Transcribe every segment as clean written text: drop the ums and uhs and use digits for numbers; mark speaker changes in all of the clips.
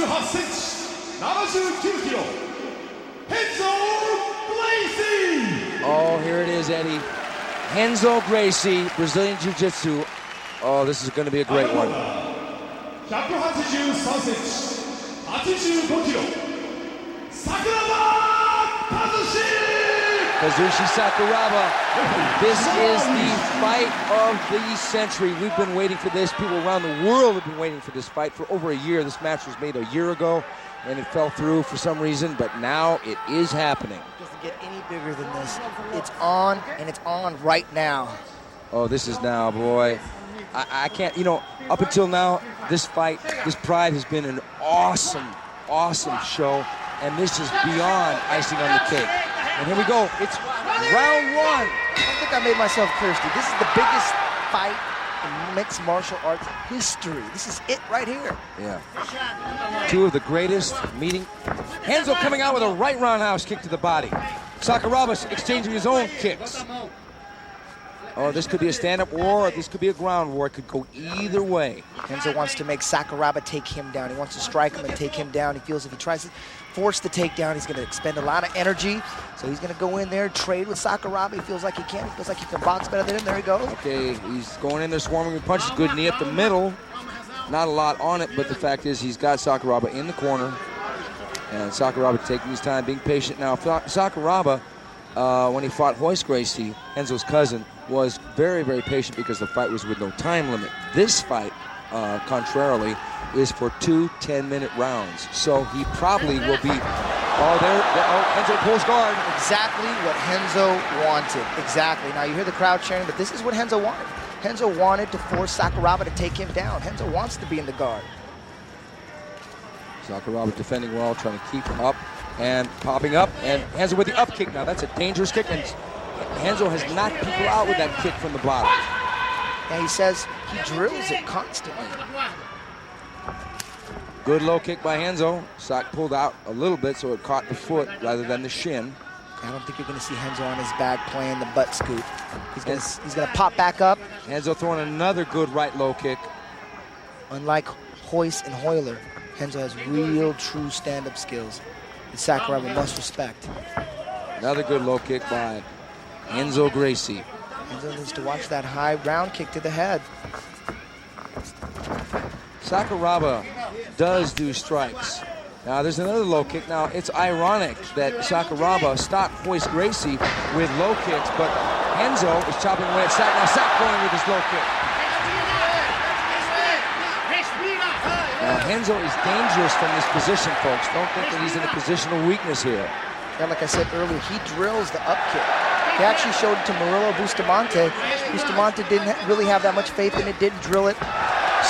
Speaker 1: 188cm、79キロ、Renzo Gracie!
Speaker 2: Oh, here it is, Eddie. Renzo Gracie, Brazilian Jiu-Jitsu. Oh, this is going to be a great one.
Speaker 1: 183cm、85キロ、Sakuraba
Speaker 2: Kazushi Sakuraba. This is the fight of the century. We've been waiting for this. People around the world have been waiting for this fight for over a year. This match was made a year ago, and it fell through for some reason, but now it is happening.
Speaker 3: It doesn't get any bigger than this. It's on, and it's on right now.
Speaker 2: Oh, this is now, boy. I can't, you know, up until now, this fight, this Pride has been an awesome, awesome show, and this is beyond icing on the cake. And here we go. It's round one.
Speaker 3: I think I made myself clear, Steve. This is the biggest fight in mixed martial arts history. This is it right here.
Speaker 2: Yeah. Two of the greatest meeting. Renzo coming out with a right roundhouse kick to the body. Sakuraba exchanging his own kicks. Oh, this could be a stand-up war, or this could be a ground war. It could go either way.
Speaker 3: Renzo wants to make Sakuraba take him down. He wants to strike him and take him down. He feels if he tries to force the takedown, he's going to expend a lot of energy. So he's going to go in there, trade with Sakuraba. He feels like he can. He feels like he can box better than him. There he goes.
Speaker 2: Okay, he's going in there swarming with punches. Good knee up the middle. Not a lot on it, but the fact is he's got Sakuraba in the corner. And Sakuraba taking his time, being patient. Now, Sakuraba, when he fought Royce Gracie, Renzo's cousin, was very, very patient because the fight was with no time limit. This fight, contrarily, is for 2 10-minute rounds. So he probably will be, Renzo pulls guard.
Speaker 3: Exactly what Renzo wanted. Exactly. Now you hear the crowd cheering, but this is what Renzo wanted. Renzo wanted to force Sakuraba to take him down. Renzo wants to be in the guard.
Speaker 2: Sakuraba defending well, trying to keep up and popping up. And Renzo with the up kick now. That's a dangerous kick. And Renzo has knocked people out with that kick from the bottom.
Speaker 3: And he says he drills it constantly.
Speaker 2: Good low kick by Renzo. Sak pulled out a little bit so it caught the foot rather than the shin.
Speaker 3: I don't think you're going to see Renzo on his back playing the butt scoop. He's going to pop back up.
Speaker 2: Renzo throwing another good right low kick.
Speaker 3: Unlike Royce and Hoyler, Renzo has real, true stand-up skills that Sakuraba must respect.
Speaker 2: Another good low kick by Renzo Gracie.
Speaker 3: Renzo needs to watch that high round kick to the head.
Speaker 2: Sakuraba does do strikes. Now there's another low kick. Now it's ironic that Sakuraba stopped Royce Gracie with low kicks, but Renzo is chopping away at Sak. Now Sak going with his low kick. Now Renzo is dangerous from this position, folks. Don't think that he's in a position of weakness here.
Speaker 3: Yeah, like I said earlier, he drills the up kick. He actually showed it to Murillo Bustamante. Bustamante didn't really have that much faith in it, didn't drill it.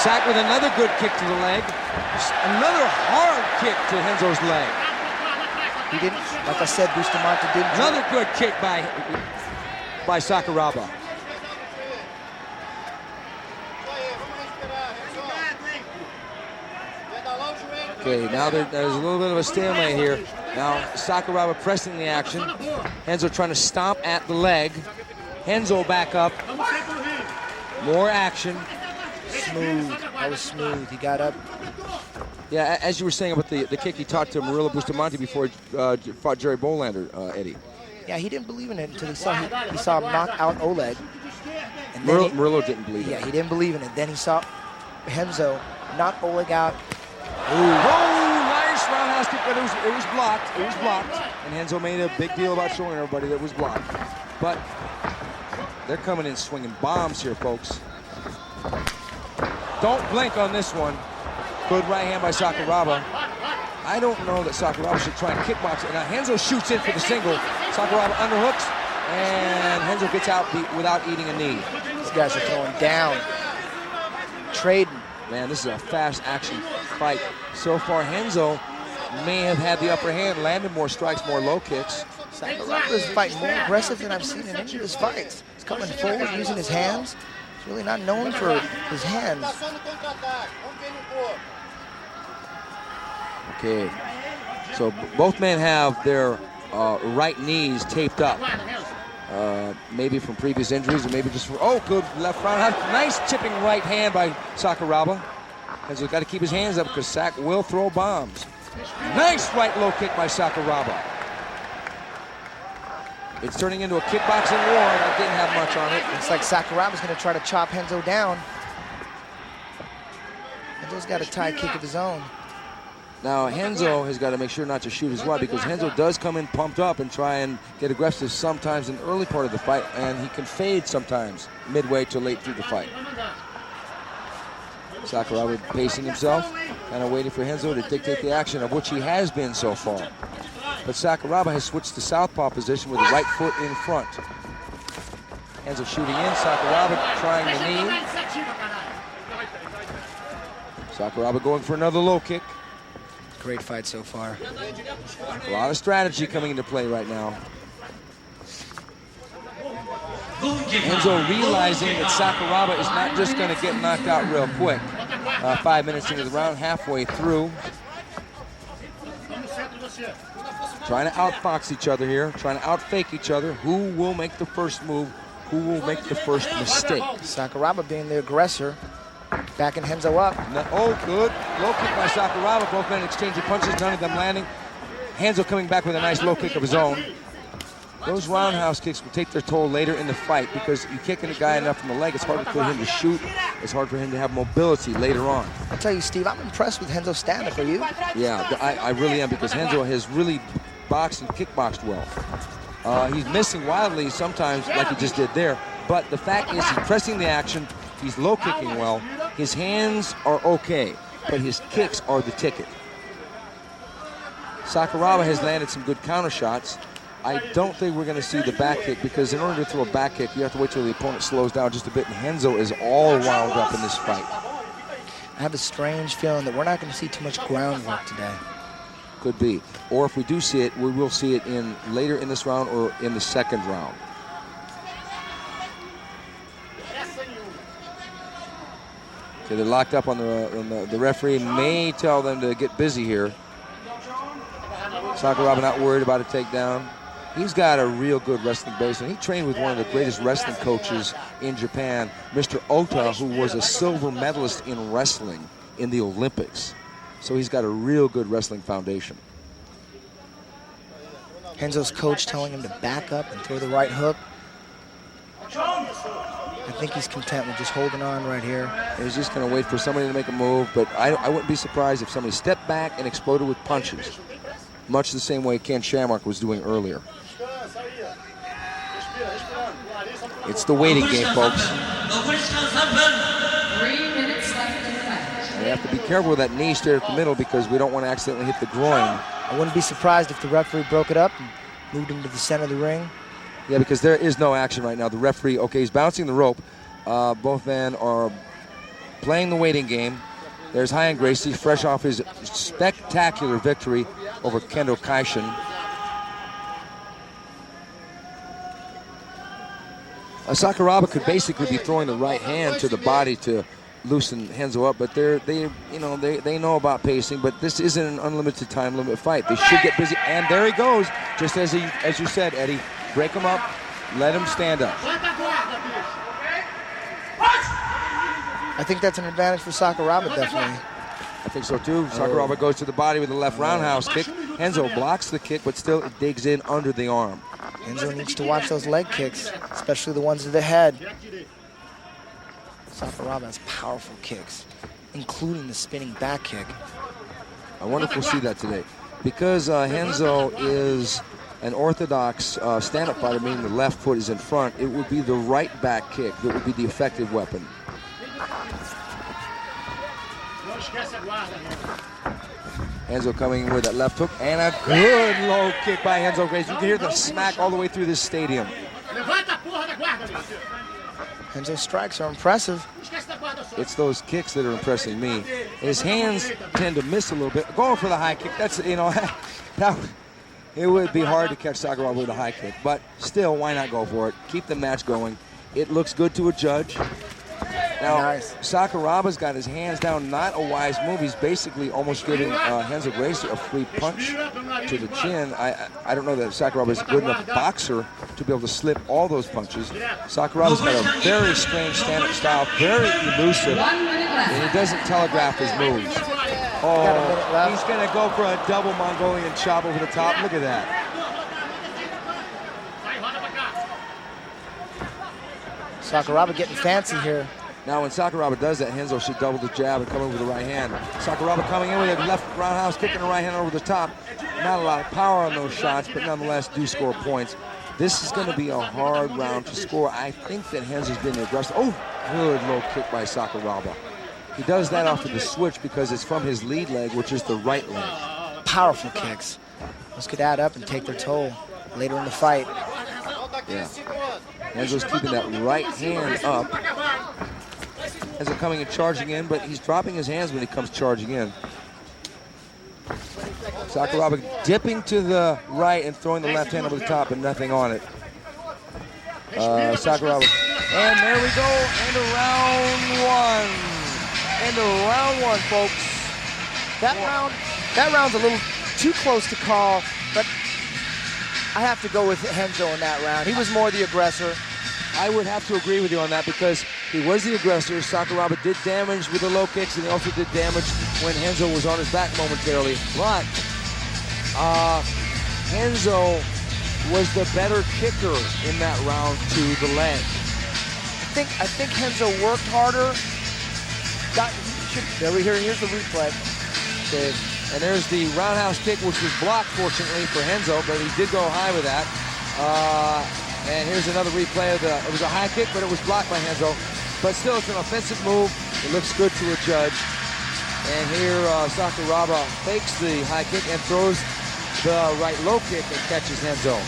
Speaker 2: Sak with another good kick to the leg. Another hard kick to Renzo's leg.
Speaker 3: He didn't, like I said, Bustamante didn't.
Speaker 2: Another good kick by Sakuraba. Okay, now there's a little bit of a stalemate here. Now Sakuraba pressing the action. Renzo trying to stomp at the leg. Renzo back up. More action.
Speaker 3: Smooth. That was smooth. He got up.
Speaker 2: Yeah, as you were saying about the kick he taught to Murillo Bustamante before he fought Jerry Bolander, Eddie.
Speaker 3: Yeah, he didn't believe in it until he saw him knock out Oleg. And
Speaker 2: Murillo didn't believe in it.
Speaker 3: Yeah, he didn't believe in it. Then he saw Renzo knock Oleg out.
Speaker 2: Ooh. Oh, nice roundhouse kick, but it was blocked. It was blocked. And Renzo made a big deal about showing everybody that it was blocked. But they're coming in swinging bombs here, folks. Don't blink on this one. Good right hand by Sakuraba. I don't know that Sakuraba should try and kickbox it. Now Renzo shoots in for the single. Sakuraba underhooks, and Renzo gets out without eating a knee.
Speaker 3: These guys are throwing down, trading.
Speaker 2: Man, this is a fast action fight. So far, Renzo may have had the upper hand, landed more strikes, more low kicks.
Speaker 3: Sakuraba is fighting more aggressive than I've seen in any of his fights. He's coming forward using his hands. He's really not known for his hands.
Speaker 2: Okay, so both men have their right knees taped up. Maybe from previous injuries or maybe just from, oh, good left front. Nice chipping right hand by Sakuraba. Henzo's got to keep his hands up because Sak will throw bombs. Nice right low kick by Sakuraba. It's turning into a kickboxing war. That didn't have much on it.
Speaker 3: Looks like Sakuraba's going to try to chop Renzo down. Renzo's got a tie kick of his own.
Speaker 2: Now, Renzo has got to make sure not to shoot as well because Renzo does come in pumped up and try and get aggressive sometimes in the early part of the fight, and he can fade sometimes midway to late through the fight. Sakuraba pacing himself, kind of waiting for Renzo to dictate the action, of which he has been so far. But Sakuraba has switched to southpaw position with the right foot in front. Renzo shooting in, Sakuraba trying the knee. Sakuraba going for another low kick.
Speaker 3: Great fight so far.
Speaker 2: A lot of strategy coming into play right now. Renzo realizing that Sakuraba is not just going to get knocked out real quick. 5 minutes into the round, halfway through. Trying to outfox each other here, trying to outfake each other. Who will make the first move? Who will make the first mistake?
Speaker 3: Sakuraba being the aggressor, backing Renzo up.
Speaker 2: Oh, good. Low kick by Sakuraba. Both men exchanging punches, none of them landing. Renzo coming back with a nice low kick of his own. Those roundhouse kicks will take their toll later in the fight because you kicking a guy enough from the leg, it's hard for him to shoot. It's hard for him to have mobility later on.
Speaker 3: I'll tell you, Steve, I'm impressed with Renzo's stand-up. Are you?
Speaker 2: Yeah, I really am because Renzo has really boxed and kickboxed well. He's missing wildly sometimes like he just did there, but the fact is he's pressing the action, he's low kicking well, his hands are okay, but his kicks are the ticket. Sakuraba has landed some good counter shots. I don't think we're going to see the back kick because in order to throw a back kick, you have to wait till the opponent slows down just a bit, and Renzo is all wound up in this fight.
Speaker 3: I have a strange feeling that we're not going to see too much groundwork today.
Speaker 2: Could be. Or if we do see it, we will see it in later in this round or in the second round. Okay, they're locked up on the referee may tell them to get busy here. Sakuraba not worried about a takedown. He's got a real good wrestling base, and he trained with one of the greatest wrestling coaches in Japan, Mr. Ota, who was a silver medalist in wrestling in the Olympics. So he's got a real good wrestling foundation.
Speaker 3: Renzo's coach telling him to back up and throw the right hook. I think he's content with just holding on right here.
Speaker 2: He's just going to wait for somebody to make a move, but I wouldn't be surprised if somebody stepped back and exploded with punches, much the same way Ken Shamrock was doing earlier. It's the waiting game, folks.
Speaker 4: 3 minutes left in the match.
Speaker 2: We have to be careful with that knee straight up the middle because we don't want to accidentally hit the groin.
Speaker 3: I wouldn't be surprised if the referee broke it up and moved him to the center of the ring.
Speaker 2: Yeah, because there is no action right now. The referee, okay, he's bouncing the rope. Both men are playing the waiting game. There's Renzo Gracie, fresh off his spectacular victory over Kendo Kaishin. Sakuraba could basically be throwing the right hand to the body to loosen Renzo up, but they know about pacing. But this isn't an unlimited time limit fight. They should get busy, and there he goes. Just as you said, Eddie, break him up, let him stand up.
Speaker 3: I think that's an advantage for Sakuraba, definitely.
Speaker 2: I think so too. Sakuraba goes to the body with a left roundhouse kick. Renzo blocks the kick, but still it digs in under the arm.
Speaker 3: Renzo needs to watch those leg kicks, especially the ones to the head. Sakuraba has powerful kicks, including the spinning back kick.
Speaker 2: I wonder if we'll see that today. Because Renzo is an orthodox stand-up fighter, meaning the left foot is in front, it would be the right back kick that would be the effective weapon. Renzo coming in with that left hook and a good low kick by Renzo Gracie. You can hear the smack all the way through this stadium.
Speaker 3: Renzo's strikes are impressive.
Speaker 2: It's those kicks that are impressing me. His hands tend to miss a little bit. Going for the high kick, that's, it would be hard to catch Sakuraba with a high kick, but still, why not go for it? Keep the match going. It looks good to a judge. Now,
Speaker 3: nice.
Speaker 2: Sakuraba's got his hands down, not a wise move. He's basically almost giving Renzo Gracie a free punch to the chin. I don't know that Sakuraba is a good enough boxer to be able to slip all those punches. Sakuraba's got a very strange stand-up style, very elusive. And he doesn't telegraph his moves. Oh, he's going to go for a double Mongolian chop over the top. Look at that.
Speaker 3: Sakuraba getting fancy here.
Speaker 2: Now, when Sakuraba does that, Renzo should double the jab and come in with the right hand. Sakuraba coming in with a left roundhouse kick and a right hand over the top. Not a lot of power on those shots, but nonetheless do score points. This is going to be a hard round to score. I think that Renzo's been aggressive. Oh, good low kick by Sakuraba. He does that off of the switch because it's from his lead leg, which is the right leg.
Speaker 3: Powerful kicks. Those could add up and take their toll later in the fight.
Speaker 2: Yeah. Renzo's keeping that right hand up. Renzo coming and charging in, but he's dropping his hands when he comes charging in. Sakuraba dipping to the right and throwing the left hand over the top and nothing on it. Sakuraba. And there we go, into round one. Into round one, folks.
Speaker 3: That round's a little too close to call, but I have to go with Renzo in that round. He was more the aggressor.
Speaker 2: I would have to agree with you on that because he was the aggressor. Sakuraba did damage with the low kicks, and he also did damage when Renzo was on his back momentarily. But Renzo was the better kicker in that round to the leg.
Speaker 3: I think Renzo worked harder. Here's the replay.
Speaker 2: Okay. And there's the roundhouse kick, which was blocked, fortunately, for Renzo, but he did go high with that. And here's another replay of it was a high kick, but it was blocked by Renzo. But still, it's an offensive move. It looks good to a judge. And here, Sakuraba fakes the high kick and throws the right low kick and catches Renzo.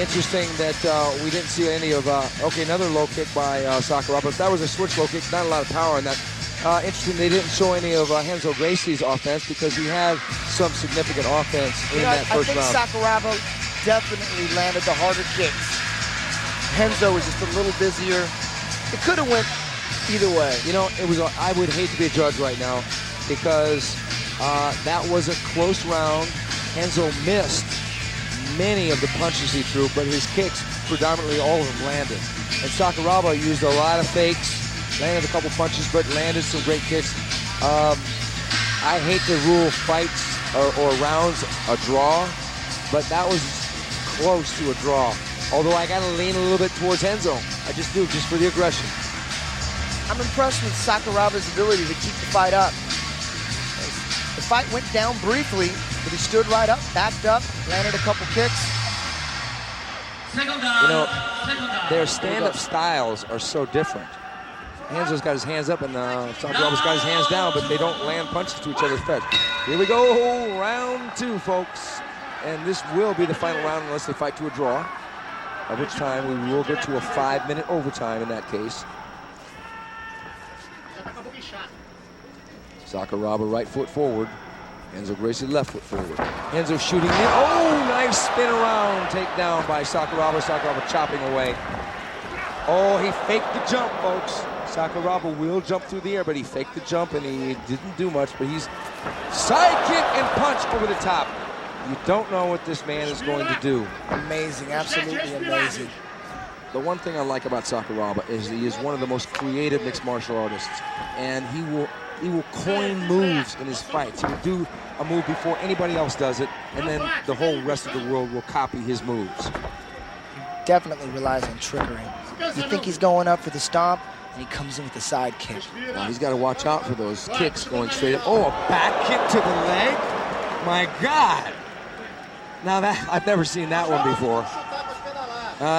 Speaker 2: Interesting that we didn't see any of, another low kick by Sakuraba. That was a switch low kick, not a lot of power in that. Interesting, they didn't show any of Renzo Gracie's offense because he had some significant offense in that first round.
Speaker 3: I think Sakuraba definitely landed the harder kicks. Renzo was just a little busier. It could have went either way.
Speaker 2: You know, I would hate to be a judge right now because that was a close round. Renzo missed many of the punches he threw, but his kicks, predominantly all of them, landed. And Sakuraba used a lot of fakes, landed a couple punches, but landed some great kicks. I hate to rule fights or rounds a draw, but that was close to a draw. Although I got to lean a little bit towards Renzo. I just do, just for the aggression.
Speaker 3: I'm impressed with Sakuraba's ability to keep the fight up. The fight went down briefly, but he stood right up, backed up, landed a couple kicks.
Speaker 2: You know, their stand-up styles are so different. Renzo's got his hands up and Sakuraba's got his hands down, but they don't land punches to each other's face. Here we go, round two, folks. And this will be the final round unless they fight to a draw, at which time we will go to a 5-minute overtime in that case. Sakuraba right foot forward. Renzo Gracie left foot forward. Renzo shooting in. Oh, nice spin around. Takedown by Sakuraba. Sakuraba chopping away. Oh, he faked the jump, folks. Sakuraba will jump through the air, but he faked the jump and he didn't do much, but he's side kick and punch over the top. You don't know what this man is going to do.
Speaker 3: Amazing, absolutely amazing.
Speaker 2: The one thing I like about Sakuraba is he is one of the most creative mixed martial artists, and he will coin moves in his fights. He will do a move before anybody else does it, and then the whole rest of the world will copy his moves.
Speaker 3: He definitely relies on trickery. You think he's going up for the stomp, and he comes in with the side kick.
Speaker 2: Now he's got to watch out for those kicks going straight up. Oh, a back kick to the leg? My God. Now that I've never seen that one before.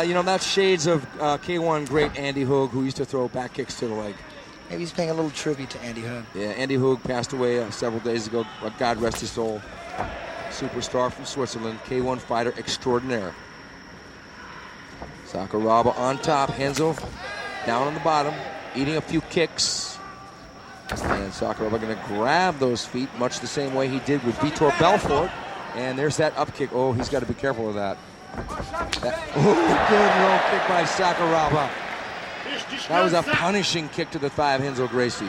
Speaker 2: You know, that's shades of K1 great Andy Hoog, who used to throw back kicks to the leg.
Speaker 3: Maybe he's paying a little tribute to Andy Hoog.
Speaker 2: Yeah, Andy Hoog passed away several days ago. God rest his soul. Superstar from Switzerland, K1 fighter extraordinaire. Sakuraba on top, Renzo down on the bottom, eating a few kicks. And Sakuraba going to grab those feet much the same way he did with Vitor Belfort. And there's that up kick. Oh, he's got to be careful of that. Good low kick by Sakuraba. That was a punishing kick to the thigh of Renzo Gracie.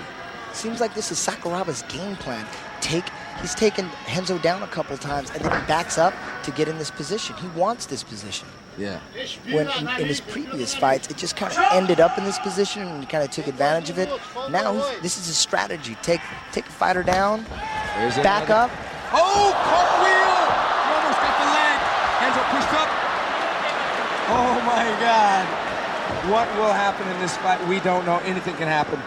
Speaker 3: Seems like this is Sakuraba's game plan. Take He's taken Renzo down a couple times, and then he backs up to get in this position. He wants this position.
Speaker 2: Yeah.
Speaker 3: When in his previous fights, it just kind of ended up in this position, and he kind of took advantage of it. Now, this is his strategy. Take a fighter down, back up.
Speaker 2: Oh, cartwheel! He almost got the leg. Renzo pushed up. Oh, my God. What will happen in this fight? We don't know. Anything can happen.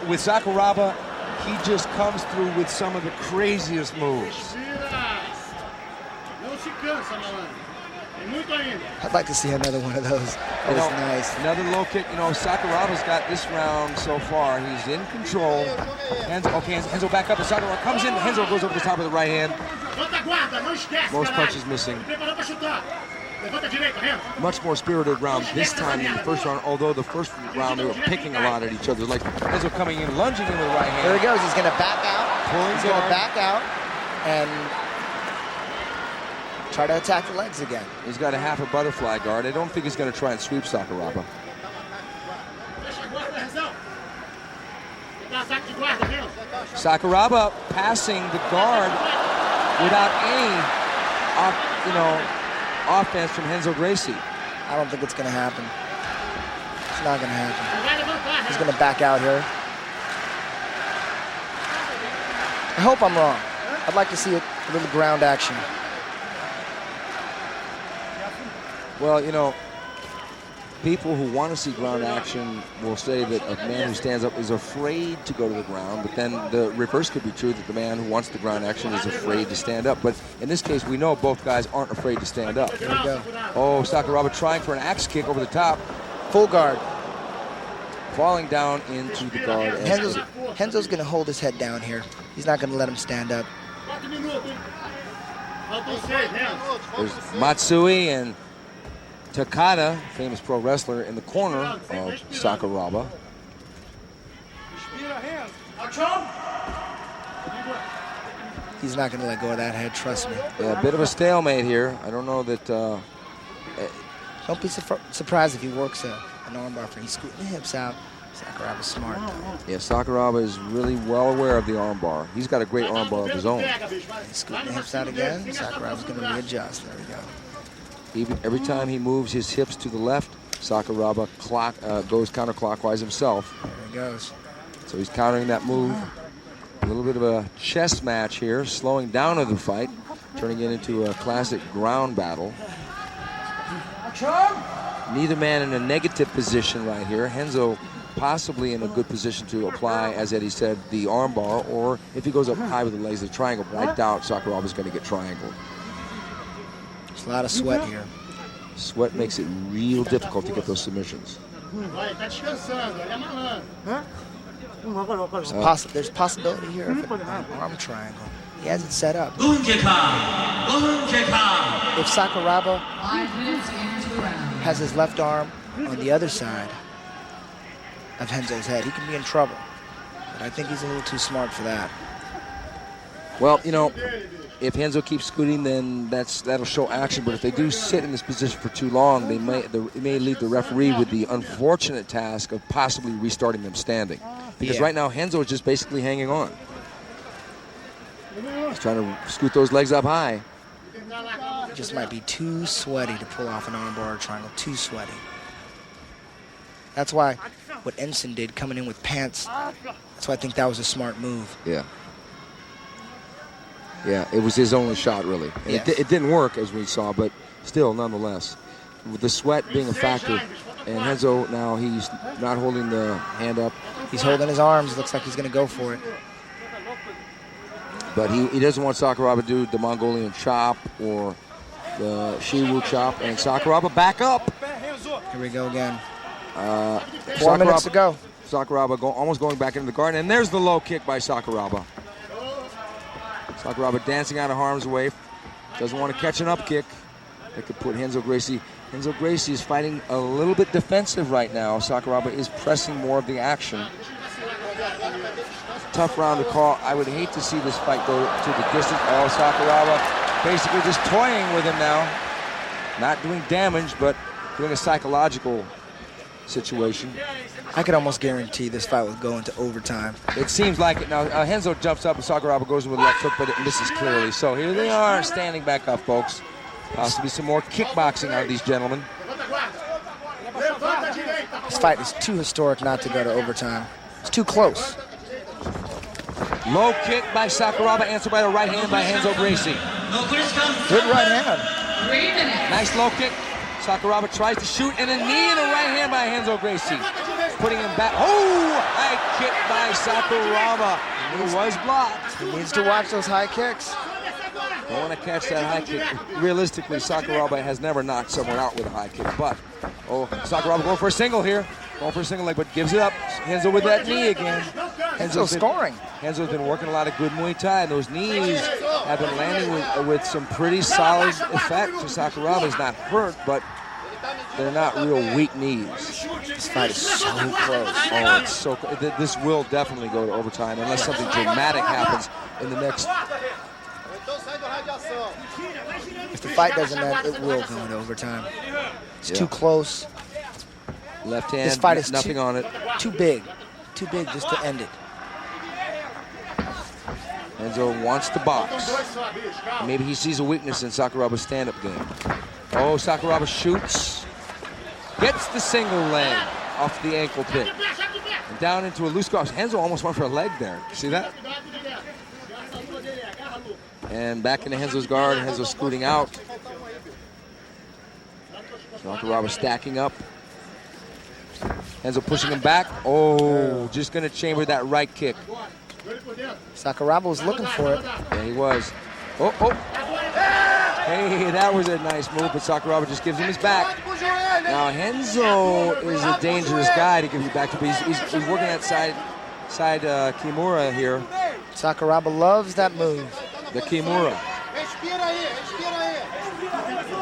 Speaker 2: With Sakuraba, he just comes through with some of the craziest moves.
Speaker 3: I'd like to see another one of those. That was nice.
Speaker 2: Another low kick. You know, Sakuraba's got this round so far. He's in control. Renzo back up. And Sakuraba comes in. Renzo goes over the top of the right hand. Most punches missing. Much more spirited round this time than the first round, although the first round they were picking a lot at each other. Like Renzo coming in, lunging in with the right hand.
Speaker 3: There he goes. He's going to back out. He's going to back out and try to attack the legs again.
Speaker 2: He's got a half a butterfly guard. I don't think he's going to try and sweep Sakuraba. Sakuraba passing the guard without any, offense from Renzo Gracie.
Speaker 3: I don't think it's going to happen. It's not going to happen. He's going to back out here. I hope I'm wrong. I'd like to see a little ground action.
Speaker 2: Well, people who want to see ground action will say that a man who stands up is afraid to go to the ground, but then the reverse could be true, that the man who wants the ground action is afraid to stand up. But in this case, we know both guys aren't afraid to stand up.
Speaker 3: There we go.
Speaker 2: Oh, Sakuraba trying for an axe kick over the top.
Speaker 3: Full guard.
Speaker 2: Falling down into the guard.
Speaker 3: Renzo's going to hold his head down here. He's not going to let him stand up.
Speaker 2: There's Matsui and Takada, famous pro wrestler, in the corner of Sakuraba.
Speaker 3: He's not going to let go of that head, trust me.
Speaker 2: Yeah, a bit of a stalemate here. I don't know that...
Speaker 3: Don't be surprised if he works an armbar for. He's scooting the hips out. Sakuraba's smart, though.
Speaker 2: Yeah, Sakuraba is really well aware of the armbar. He's got a great armbar of his own.
Speaker 3: He's scooting the hips out again. Sakuraba's going to readjust. There we go.
Speaker 2: Every time he moves his hips to the left, Sakuraba goes counterclockwise himself.
Speaker 3: There he goes.
Speaker 2: So he's countering that move. A little bit of a chess match here, slowing down of the fight, turning it into a classic ground battle. Neither man in a negative position right here. Renzo possibly in a good position to apply, as Eddie said, the armbar, or if he goes up high with the legs, the triangle. But I doubt Sakuraba's going to get triangled.
Speaker 3: There's a lot of sweat here.
Speaker 2: Sweat makes it real difficult to get those submissions.
Speaker 3: There's possibility here of an arm triangle. He has it set up. If Sakuraba has his left arm on the other side of Renzo's head, he can be in trouble. But I think he's a little too smart for that.
Speaker 2: Well, if Renzo keeps scooting, then that'll show action. But if they do sit in this position for too long, it may leave the referee with the unfortunate task of possibly restarting them standing. Because right now, Renzo is just basically hanging on. He's trying to scoot those legs up high.
Speaker 3: It just might be too sweaty to pull off an armbar or triangle. Too sweaty. That's why what Ensign did, coming in with pants, that's why I think that was a smart move.
Speaker 2: Yeah. Yeah, it was his only shot, really. And
Speaker 3: yes.
Speaker 2: It didn't work, as we saw, but still, nonetheless. With the sweat being a factor, and Renzo now, he's not holding the hand up.
Speaker 3: He's holding his arms. Looks like he's going to go for it.
Speaker 2: But he doesn't want Sakuraba to do the Mongolian chop or the Shiwu chop. And Sakuraba back up.
Speaker 3: Here we go again.
Speaker 2: 4
Speaker 3: minutes to go.
Speaker 2: Sakuraba almost going back into the garden. And there's the low kick by Sakuraba. Sakuraba dancing out of harm's way. Doesn't want to catch an up kick. That could put Renzo Gracie. Renzo Gracie is fighting a little bit defensive right now. Sakuraba is pressing more of the action. Tough round to call. I would hate to see this fight go to the distance. Oh, Sakuraba basically just toying with him now. Not doing damage, but doing a psychological situation.
Speaker 3: I could almost guarantee this fight will go into overtime.
Speaker 2: It seems like it. Now, Renzo jumps up and Sakuraba goes with a left hook, but it misses clearly. So here they are standing back up, folks. Possibly some more kickboxing out of these gentlemen.
Speaker 3: This fight is too historic not to go to overtime. It's too close.
Speaker 2: Low kick by Sakuraba, answered by the right hand by Renzo Gracie.
Speaker 3: Good right hand.
Speaker 4: 3 minutes.
Speaker 2: Nice low kick. Sakuraba tries to shoot, and a knee and a right hand by Renzo Gracie. Putting him back. Oh, high kick by Sakuraba. It was blocked.
Speaker 3: He needs to watch those high kicks.
Speaker 2: Don't want to catch that high kick. Realistically, Sakuraba has never knocked someone out with a high kick, but, Sakuraba going for a single here. Going for a single leg, but gives it up. Renzo with that knee again.
Speaker 3: Renzo's scoring.
Speaker 2: Renzo's been working a lot of good Muay Thai, and those knees have been landing with some pretty solid effect. Sakuraba is not hurt, but they're not real weak knees.
Speaker 3: This fight is so close.
Speaker 2: Oh, it's so close. This will definitely go to overtime unless something dramatic happens in the next.
Speaker 3: If the fight doesn't end, it will go into overtime. It's too close.
Speaker 2: Left hand,
Speaker 3: This fight is
Speaker 2: nothing on it.
Speaker 3: Too big just to end it.
Speaker 2: Renzo wants to box. Maybe he sees a weakness in Sakuraba's stand-up game. Oh, Sakuraba shoots. Gets the single leg off the ankle pit. And down into a loose cross. Renzo almost went for a leg there. See that? And back into Renzo's guard. Renzo scooting out. Sakuraba stacking up. Renzo pushing him back. Oh, just going to chamber that right kick.
Speaker 3: Sakuraba was looking for it.
Speaker 2: Yeah, he was. Oh. Hey, that was a nice move, but Sakuraba just gives him his back. Now, Renzo is a dangerous guy to give you back to, but he's working that side Kimura here.
Speaker 3: Sakuraba loves that move.
Speaker 2: The Kimura.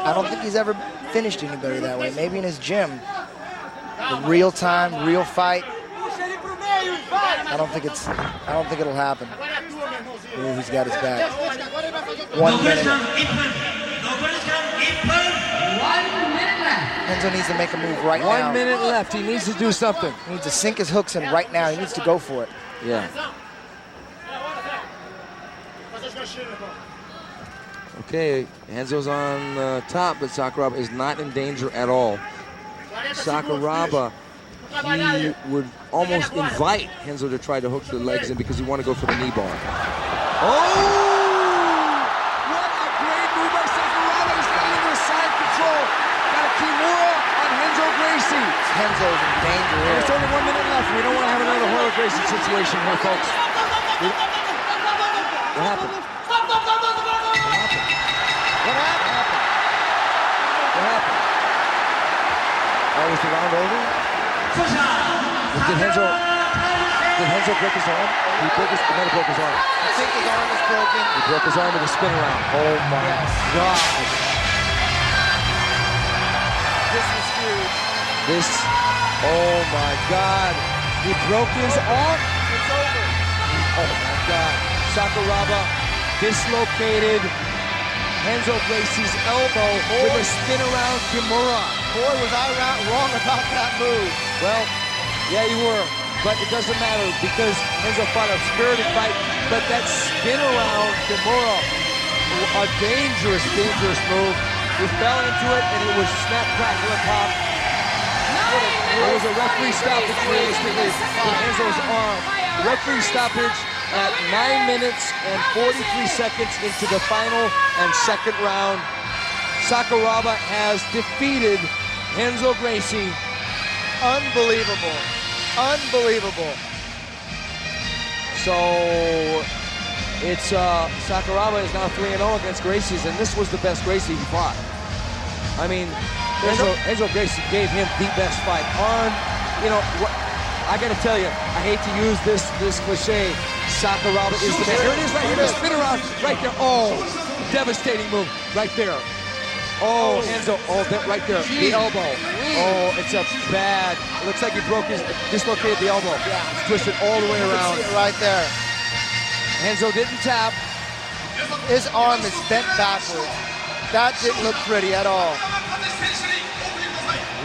Speaker 3: I don't think he's ever finished anybody that way. Maybe in his gym. The real time, real fight. I don't think it'll happen. Ooh, he's got his back. 1 minute.
Speaker 4: 1 minute left.
Speaker 3: Renzo needs to make a move right now.
Speaker 2: 1 minute left. He needs to do something.
Speaker 3: He needs to sink his hooks in right now. He needs to go for it.
Speaker 2: Yeah. Okay, Renzo's on top, but Sakuraba is not in danger at all. Sakuraba, he would almost invite Renzo to try to hook the legs in because he want to go for the knee bar. Oh! What a great move by Sakuraba. He's getting into side control. Got a Kimura on Renzo Gracie.
Speaker 3: Renzo's in danger here.
Speaker 2: There's only 1 minute left. We don't want to have another Renzo Gracie situation here, folks. What happened? Oh, was the round over? Did Renzo break his arm? He broke his arm.
Speaker 3: I think his arm is broken.
Speaker 2: He broke his arm with a spin around. Oh my God.
Speaker 3: This is huge.
Speaker 2: Oh my God. He broke his arm.
Speaker 3: It's over.
Speaker 2: Oh my God. Sakuraba dislocated Renzo Gracie's elbow with a spin around Kimura.
Speaker 3: Boy, was I wrong about that move.
Speaker 2: Well, yeah, you were, but it doesn't matter because Renzo fought a spirited fight, but that spin around Kimura, a dangerous move. He fell into it and it was snap, crackle, and pop. There was a referee stoppage realistically for Renzo's arm. Referee stoppage at 9 minutes and 43 seconds into the final and second round. Sakuraba has defeated Renzo Gracie.
Speaker 3: Unbelievable. Unbelievable.
Speaker 2: So it's Sakuraba is now 3-0 against Gracie's, and this was the best Gracie he fought. I mean, Renzo Gracie gave him the best fight. I gotta tell you, I hate to use this cliche. Sakuraba is the best. Here it is right here, the spin around right there. Oh, devastating move right there. Oh, Renzo, right there, the elbow. Oh, it's a bad, it looks like he dislocated the elbow.
Speaker 3: Yeah.
Speaker 2: Twisted all the way around.
Speaker 3: Right there.
Speaker 2: Renzo didn't tap.
Speaker 3: His arm is bent backwards. That didn't look pretty at all.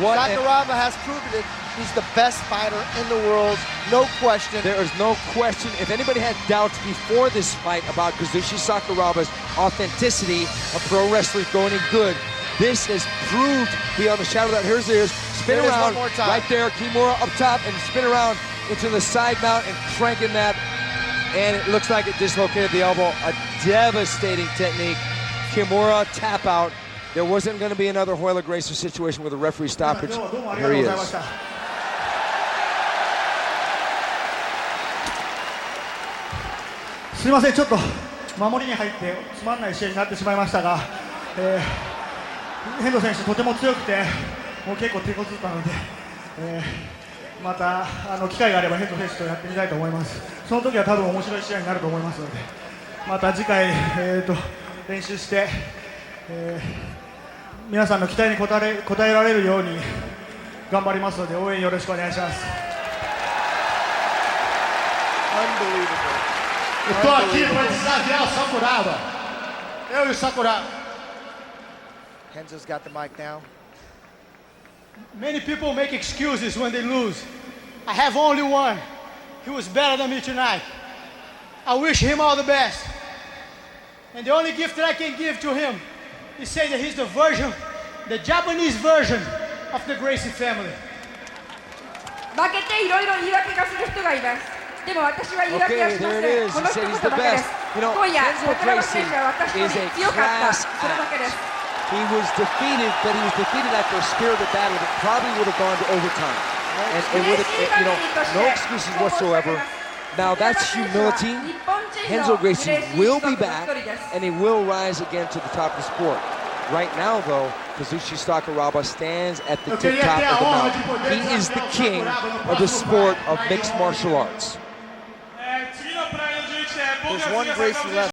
Speaker 3: Sakuraba has proven it. He's the best fighter in the world, no question.
Speaker 2: There is no question. If anybody had doubts before this fight about Kazushi Sakuraba's authenticity of pro wrestling going in good, this has proved beyond the shadow that here's theirs. Spin
Speaker 3: There it is
Speaker 2: around,
Speaker 3: one more time.
Speaker 2: right there, Kimura up top, and spin around into the side mount and cranking that. And it looks like it dislocated the elbow. A devastating technique. Kimura tap out. There wasn't going to be another Renzo Gracie situation with a referee stoppage. Here he is.
Speaker 5: すみません、ちょっと守りに入ってつまんない試合になってしまいましたが、遠藤選手とても強くて、もう結構手こずったので、また機会があれば遠藤選手とやってみたいと思います。その時は多分面白い試合になると思いますので、また次回、練習して、皆さんの期待に応えられるように頑張りますので、応援よろしくお願いします。
Speaker 3: Unbelievable.
Speaker 1: Eu tô aqui para desafiar o Sakuraba. Eu e o Sakuraba.
Speaker 3: Renzo's got the mic now.
Speaker 6: Many people make excuses when they lose. I have only one. He was better than me tonight. I wish him all the best. And the only gift that I can give to him is say that he's the version, the Japanese version of the Gracie family.
Speaker 4: 負けていろいろ言い訳がする人がいます。でも私は言い訳は
Speaker 2: Okay,
Speaker 4: しま
Speaker 2: there
Speaker 4: せ
Speaker 2: it
Speaker 4: ん。
Speaker 2: is.
Speaker 4: こ
Speaker 2: He
Speaker 4: の一
Speaker 2: said
Speaker 4: 言
Speaker 2: he's
Speaker 4: だ
Speaker 2: the
Speaker 4: けで
Speaker 2: best.
Speaker 4: す。
Speaker 2: You know,
Speaker 4: 今夜、
Speaker 2: Renzo
Speaker 4: 桜庭
Speaker 2: Gracie
Speaker 4: 選手は私よ
Speaker 2: is
Speaker 4: り
Speaker 2: a
Speaker 4: 強かった。
Speaker 2: class
Speaker 4: それだけです。
Speaker 2: He was defeated, but he was defeated after a spirited battle that probably would have gone to overtime. And it would have, no excuses whatsoever. Now that's humility. Renzo Gracie will be back, and he will rise again to the top of the sport. Right now, though, Kazushi Sakuraba stands at the tip top of the mountain. He is the king of the sport of mixed martial arts.
Speaker 3: There's one Gracie left.